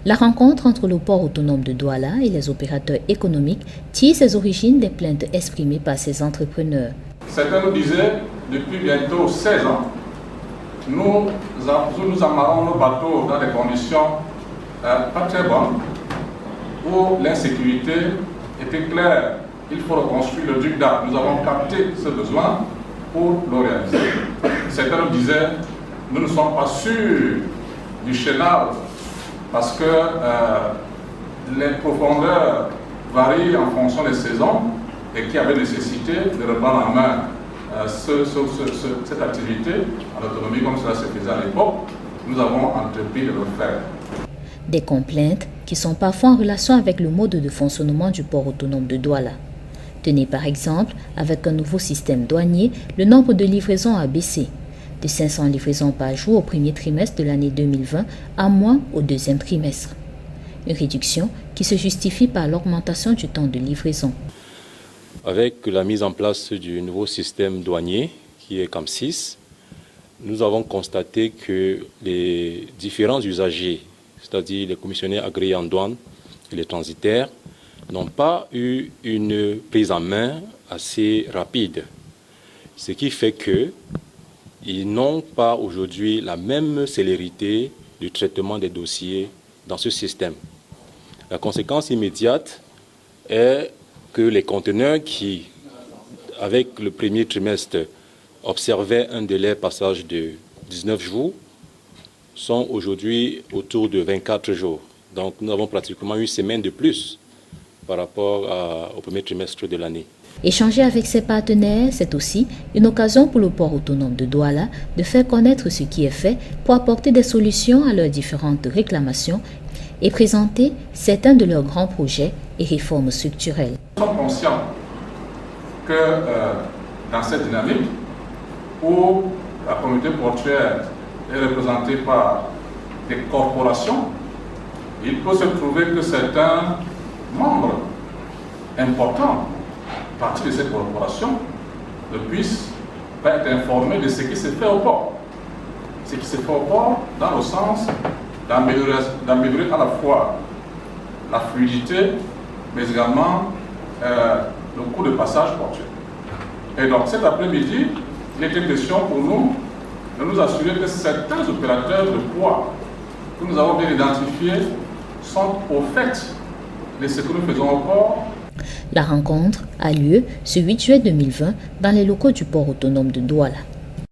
La rencontre entre le port autonome de Douala et les opérateurs économiques tire ses origines des plaintes exprimées par ces entrepreneurs. Certains nous disaient, depuis bientôt 16 ans, nous amarrons nos bateaux dans des conditions pas très bonnes, où l'insécurité était claire. Il faut reconstruire le duc d'Arc. Nous avons capté ce besoin pour le réaliser. Certains nous disaient, nous ne sommes pas sûrs du chenal parce que les profondeurs varient en fonction des saisons et qu'il y avait nécessité de reprendre en main cette activité en autonomie comme cela se faisait à l'époque. Nous avons entrepris de le faire. Des complaintes qui sont parfois en relation avec le mode de fonctionnement du port autonome de Douala. Tenez par exemple, avec un nouveau système douanier, le nombre de livraisons a baissé, de 500 livraisons par jour au premier trimestre de l'année 2020 à moins au deuxième trimestre. Une réduction qui se justifie par l'augmentation du temps de livraison. Avec la mise en place du nouveau système douanier qui est CAM6, nous avons constaté que les différents usagers, c'est-à-dire les commissionnaires agréés en douane et les transitaires, n'ont pas eu une prise en main assez rapide. Ce qui fait qu'ils n'ont pas aujourd'hui la même célérité du traitement des dossiers dans ce système. La conséquence immédiate est que les conteneurs qui, avec le premier trimestre, observaient un délai passage de 19 jours, sont aujourd'hui autour de 24 jours. Donc nous avons pratiquement une semaine de plus par rapport au premier trimestre de l'année. Échanger avec ses partenaires, c'est aussi une occasion pour le port autonome de Douala de faire connaître ce qui est fait pour apporter des solutions à leurs différentes réclamations et présenter certains de leurs grands projets et réformes structurelles. Nous sommes conscients que dans cette dynamique où la communauté portuaire est représentée par des corporations, il peut se trouver que certains membres importants, partie de cette corporation, ne puissent pas être informés de ce qui se fait au port. Ce qui se fait au port dans le sens d'améliorer à la fois la fluidité, mais également le coût de passage portuaire. Et donc cet après-midi, il était question pour nous de nous assurer que certains opérateurs de poids que nous avons bien identifiés sont au fait de ce que nous faisons au port. La rencontre a lieu ce 8 juillet 2020 dans les locaux du port autonome de Douala.